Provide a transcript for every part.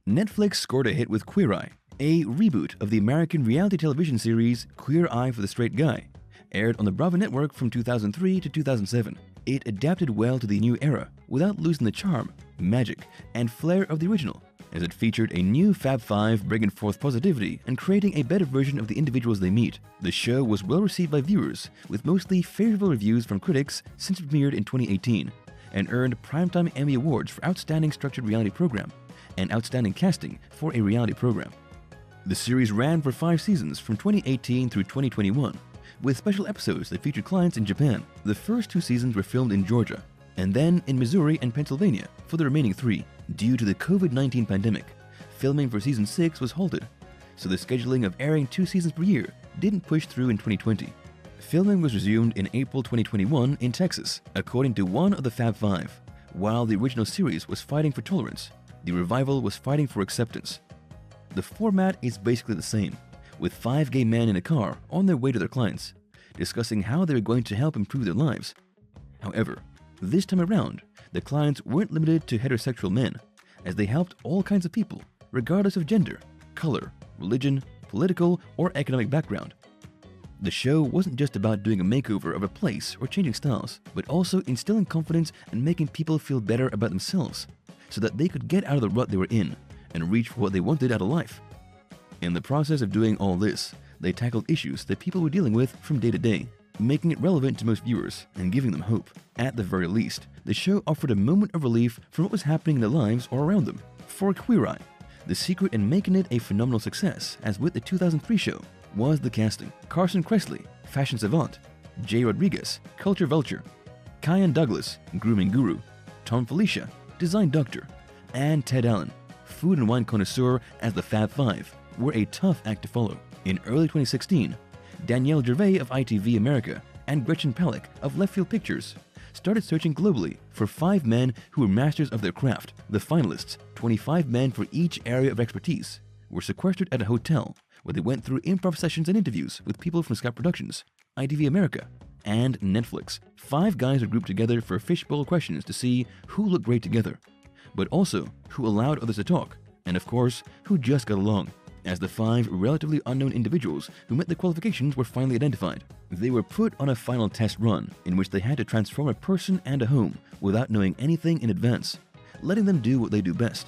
Netflix scored a hit with Queer Eye, a reboot of the American reality television series Queer Eye for the Straight Guy, aired on the Bravo network from 2003 to 2007. It adapted well to the new era without losing the charm, magic, and flair of the original, as it featured a new Fab Five bringing forth positivity and creating a better version of the individuals they meet. The show was well received by viewers, with mostly favorable reviews from critics since it premiered in 2018, and earned Primetime Emmy Awards for Outstanding Structured Reality Program and Outstanding Casting for a Reality Program. The series ran for 5 seasons from 2018 through 2021, with special episodes that featured clients in Japan. The first 2 seasons were filmed in Georgia, and then in Missouri and Pennsylvania for the remaining 3. Due to the COVID-19 pandemic, filming for season 6 was halted, so the scheduling of airing 2 seasons per year didn't push through in 2020. Filming was resumed in April 2021 in Texas, according to one of the Fab Five. While the original series was fighting for tolerance, the revival was fighting for acceptance. The format is basically the same, with 5 gay men in a car on their way to their clients, discussing how they were going to help improve their lives. However, this time around, the clients weren't limited to heterosexual men, as they helped all kinds of people, regardless of gender, color, religion, political, or economic background. The show wasn't just about doing a makeover of a place or changing styles, but also instilling confidence and making people feel better about themselves, so that they could get out of the rut they were in and reach for what they wanted out of life. In the process of doing all this, they tackled issues that people were dealing with from day to day, making it relevant to most viewers and giving them hope. At the very least, the show offered a moment of relief from what was happening in their lives or around them. For Queer Eye, the secret in making it a phenomenal success, as with the 2003 show, was the casting. Carson Kressley, fashion savant; Jay Rodriguez, culture vulture; Kyan Douglas, grooming guru; Tom Felicia, design doctor; and Ted Allen, food and wine connoisseur, as the Fab Five, were a tough act to follow. In early 2016, Danielle Gervais of ITV America and Gretchen Palick of Left Field Pictures started searching globally for 5 men who were masters of their craft. The finalists, 25 men for each area of expertise, were sequestered at a hotel where they went through improv sessions and interviews with people from Scout Productions, ITV America, and Netflix. 5 guys were grouped together for fishbowl questions to see who looked great together, but also who allowed others to talk, and of course, who just got along. As the 5 relatively unknown individuals who met the qualifications were finally identified, they were put on a final test run in which they had to transform a person and a home without knowing anything in advance, letting them do what they do best.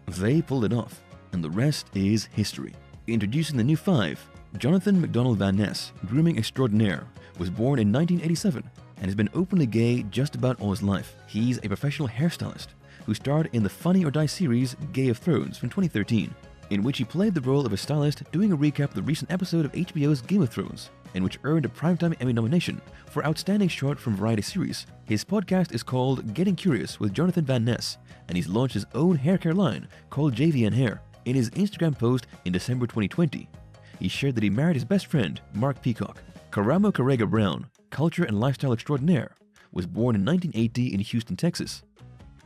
They pulled it off, and the rest is history. Introducing the new 5, Jonathan McDonald Van Ness, grooming extraordinaire, was born in 1987 and has been openly gay just about all his life. He's a professional hairstylist who starred in the Funny or Die series Game of Thrones from 2013, in which he played the role of a stylist doing a recap of the recent episode of HBO's Game of Thrones, and which earned a Primetime Emmy nomination for Outstanding Short from Variety Series. His podcast is called Getting Curious with Jonathan Van Ness, and he's launched his own hair care line called JVN Hair. In his Instagram post in December 2020, he shared that he married his best friend, Mark Peacock. Karamo Carrega Brown, culture and lifestyle extraordinaire, was born in 1980 in Houston, Texas.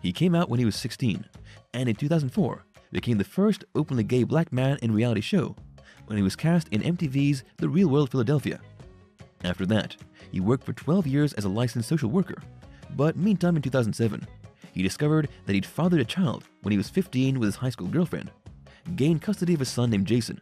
He came out when he was 16, and in 2004, became the first openly gay black man in a reality show when he was cast in MTV's The Real World Philadelphia. After that, he worked for 12 years as a licensed social worker, but meantime in 2007, he discovered that he'd fathered a child when he was 15 with his high school girlfriend, gained custody of a son named Jason,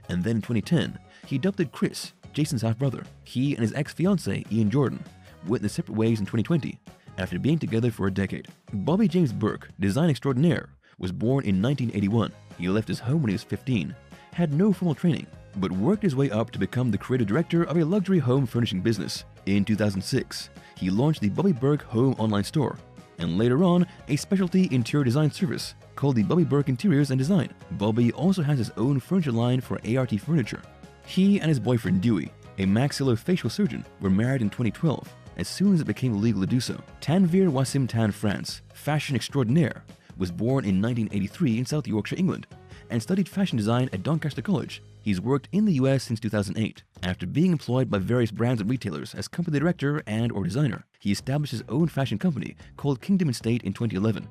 and then in 2010, he adopted Chris, Jason's half-brother. He and his ex-fiancée, Ian Jordan, went their separate ways in 2020 after being together for a decade. Bobby James Burke, design extraordinaire, was born in 1981. He left his home when he was 15, had no formal training, but worked his way up to become the creative director of a luxury home furnishing business. In 2006, he launched the Bobby Burke Home online store, and later on, a specialty interior design service called the Bobby Burke Interiors and Design. Bobby also has his own furniture line for ART Furniture. He and his boyfriend Dewey, a maxillofacial surgeon, were married in 2012, as soon as it became legal to do so. Tanvir Wassim Tan France, fashion extraordinaire, was born in 1983 in South Yorkshire, England, and studied fashion design at Doncaster College. He's worked in the US since 2008. After being employed by various brands and retailers as company director and/or designer, he established his own fashion company called Kingdom Estate in 2011,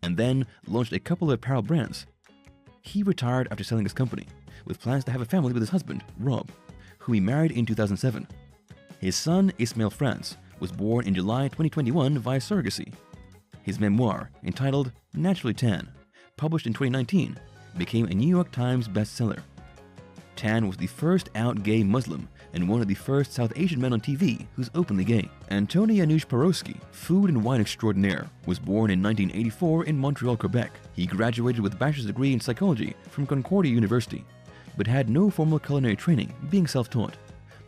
and then launched a couple of apparel brands. He retired after selling his company, with plans to have a family with his husband, Rob, who he married in 2007. His son, Ismail France, was born in July 2021 via surrogacy. His memoir, entitled Naturally Tan, published in 2019, became a New York Times bestseller. Tan was the first out gay Muslim and one of the first South Asian men on TV who's openly gay. Antoni Janusz Porowski, food and wine extraordinaire, was born in 1984 in Montreal, Quebec. He graduated with a bachelor's degree in psychology from Concordia University, but had no formal culinary training, being self-taught,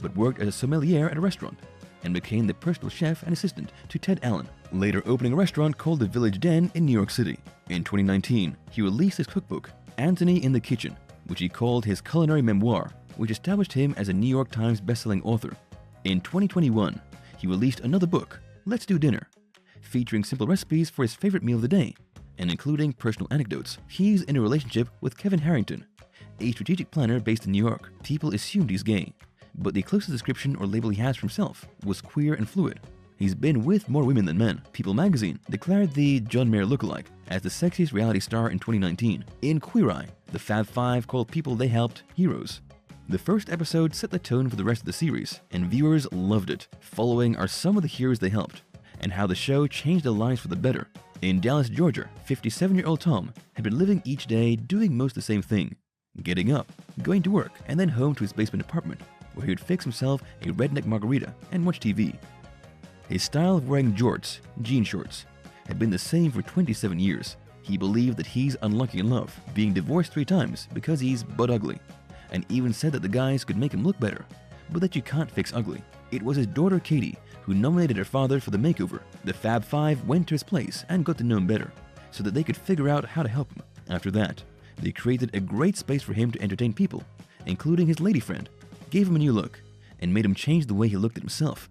but worked as a sommelier at a restaurant and became the personal chef and assistant to Ted Allen, later opening a restaurant called the Village Den in New York City. In 2019, he released his cookbook, Antoni in the Kitchen, which he called his culinary memoir, which established him as a New York Times bestselling author. In 2021, he released another book, Let's Do Dinner, featuring simple recipes for his favorite meal of the day, and including personal anecdotes. He's in a relationship with Kevin Harrington, a strategic planner based in New York. People assumed he's gay, but the closest description or label he has for himself was queer and fluid. He's been with more women than men. People magazine declared the John Mayer lookalike as the sexiest reality star in 2019. In Queer Eye, the Fab Five called people they helped heroes. The first episode set the tone for the rest of the series, and viewers loved it. Following are some of the heroes they helped, and how the show changed their lives for the better. In Dallas, Georgia, 57-year-old Tom had been living each day doing most the same thing. Getting up, going to work, and then home to his basement apartment, where he would fix himself a redneck margarita and watch TV. His style of wearing jorts, jean shorts, had been the same for 27 years. He believed that he's unlucky in love, being divorced 3 times because he's butt ugly, and even said that the guys could make him look better, but that you can't fix ugly. It was his daughter Katie who nominated her father for the makeover. The Fab Five went to his place and got to know him better, so that they could figure out how to help him. After that, they created a great space for him to entertain people, including his lady friend, gave him a new look, and made him change the way he looked at himself.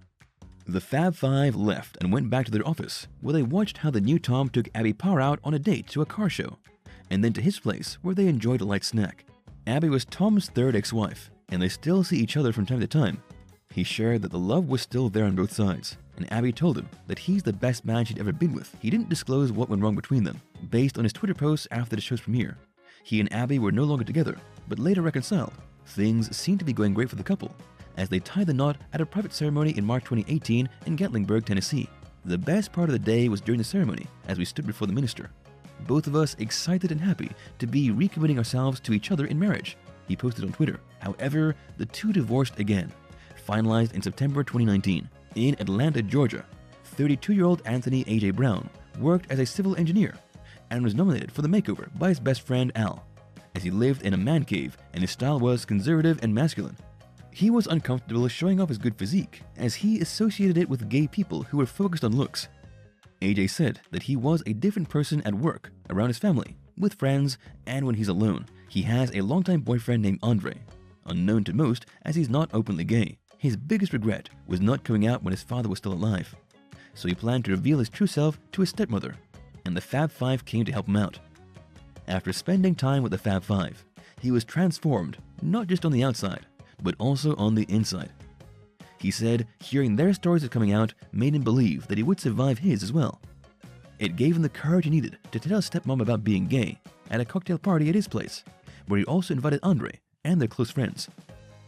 The Fab Five left and went back to their office, where they watched how the new Tom took Abby Parr out on a date to a car show, and then to his place, where they enjoyed a light snack. Abby was Tom's third ex-wife, and they still see each other from time to time. He shared that the love was still there on both sides, and Abby told him that he's the best man she'd ever been with. He didn't disclose what went wrong between them. Based on his Twitter posts after the show's premiere, he and Abby were no longer together, but later reconciled. Things seemed to be going great for the couple, as they tied the knot at a private ceremony in March 2018 in Gatlinburg, Tennessee. The best part of the day was during the ceremony, as we stood before the minister. Both of us excited and happy to be recommitting ourselves to each other in marriage, he posted on Twitter. However, the two divorced again, finalized in September 2019. In Atlanta, Georgia, 32-year-old Anthony A.J. Brown worked as a civil engineer and was nominated for the makeover by his best friend Al, as he lived in a man cave and his style was conservative and masculine. He was uncomfortable showing off his good physique, as he associated it with gay people who were focused on looks. AJ said that he was a different person at work, around his family, with friends, and when he's alone. He has a longtime boyfriend named Andre, unknown to most as he's not openly gay. His biggest regret was not coming out when his father was still alive, so he planned to reveal his true self to his stepmother, and the Fab Five came to help him out. After spending time with the Fab Five, he was transformed, not just on the outside, but also on the inside. He said hearing their stories of coming out made him believe that he would survive his as well. It gave him the courage he needed to tell his stepmom about being gay at a cocktail party at his place, where he also invited Andre and their close friends.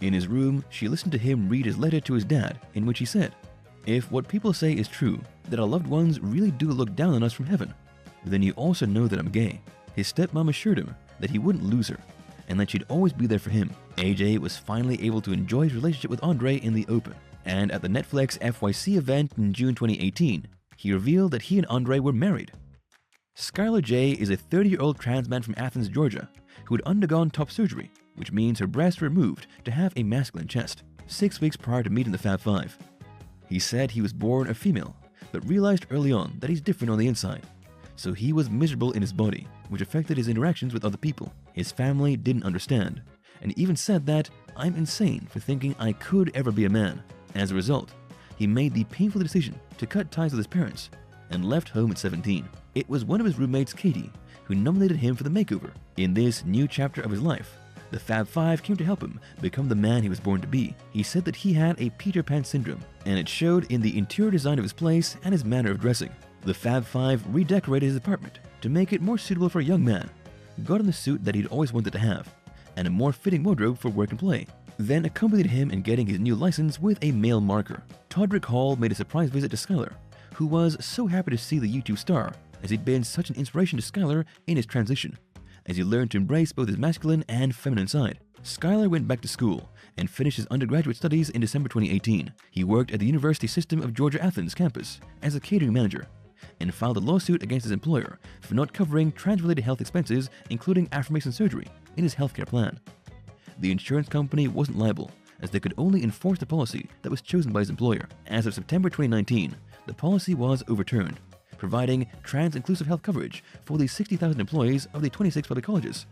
In his room, she listened to him read his letter to his dad, in which he said, "If what people say is true, that our loved ones really do look down on us from heaven, then you also know that I'm gay." His stepmom assured him that he wouldn't lose her, and that she'd always be there for him. AJ was finally able to enjoy his relationship with Andre in the open, and at the Netflix FYC event in June 2018, he revealed that he and Andre were married. Skylar J is a 30-year-old trans man from Athens, Georgia, who had undergone top surgery, which means her breasts were removed to have a masculine chest, 6 weeks prior to meeting the Fab Five. He said he was born a female, but realized early on that he's different on the inside, so he was miserable in his body, which affected his interactions with other people. His family didn't understand, and even said that, "I'm insane for thinking I could ever be a man." As a result, he made the painful decision to cut ties with his parents and left home at 17. It was one of his roommates, Katie, who nominated him for the makeover. In this new chapter of his life, the Fab Five came to help him become the man he was born to be. He said that he had a Peter Pan syndrome, and it showed in the interior design of his place and his manner of dressing. The Fab Five redecorated his apartment to make it more suitable for a young man, got him the suit that he'd always wanted to have, and a more fitting wardrobe for work and play, then accompanied him in getting his new license with a male marker. Todrick Hall made a surprise visit to Skylar, who was so happy to see the YouTube star, as he'd been such an inspiration to Skylar in his transition. as he learned to embrace both his masculine and feminine side. Schuyler went back to school and finished his undergraduate studies in December 2018. He worked at the University System of Georgia-Athens campus as a catering manager and filed a lawsuit against his employer for not covering trans-related health expenses, including affirmation surgery, in his healthcare plan. The insurance company wasn't liable, as they could only enforce the policy that was chosen by his employer. As of September 2019, the policy was overturned, providing trans-inclusive health coverage for the 60,000 employees of the 26 public colleges.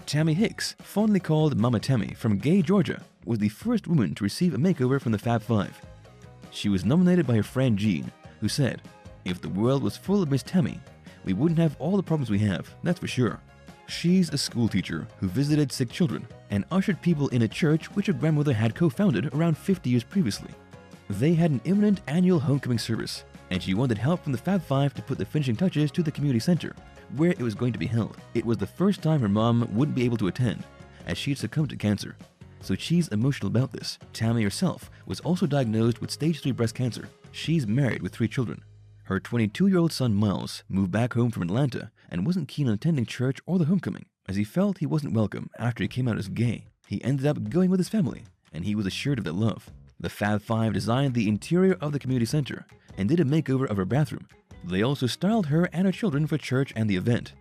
Tammy Hicks, fondly called Mama Tammy from Gay, Georgia, was the first woman to receive a makeover from the Fab Five. She was nominated by her friend Jean, who said, "If the world was full of Miss Tammy, we wouldn't have all the problems we have, that's for sure." She's a school teacher who visited sick children and ushered people in a church which her grandmother had co-founded around 50 years previously. They had an imminent annual homecoming service, and she wanted help from the Fab Five to put the finishing touches to the community center, where it was going to be held. It was the first time her mom wouldn't be able to attend, as she'd succumbed to cancer, so she's emotional about this. Tammy herself was also diagnosed with stage 3 breast cancer. She's married with 3 children. Her 22-year-old son Miles moved back home from Atlanta and wasn't keen on attending church or the homecoming, as he felt he wasn't welcome after he came out as gay. He ended up going with his family, and he was assured of their love. The Fab Five designed the interior of the community center and did a makeover of her bathroom. They also styled her and her children for church and the event.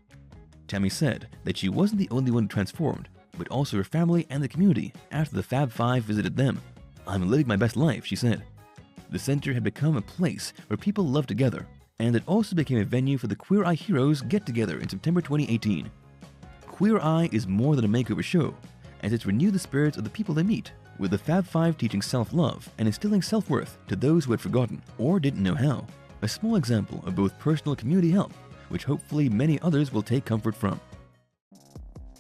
Tammy said that she wasn't the only one transformed, but also her family and the community after the Fab Five visited them. "I'm living my best life," she said. The center had become a place where people loved together, and it also became a venue for the Queer Eye Heroes get-together in September 2018. Queer Eye is more than a makeover show, as it's renewed the spirits of the people they meet, with the Fab Five teaching self-love and instilling self-worth to those who had forgotten or didn't know how. A small example of both personal and community help, which hopefully many others will take comfort from.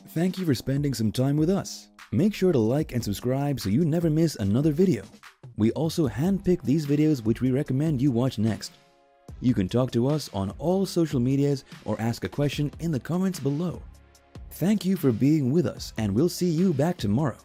Thank you for spending some time with us. Make sure to like and subscribe so you never miss another video. We also handpick these videos which we recommend you watch next. You can talk to us on all social medias or ask a question in the comments below. Thank you for being with us, and we'll see you back tomorrow.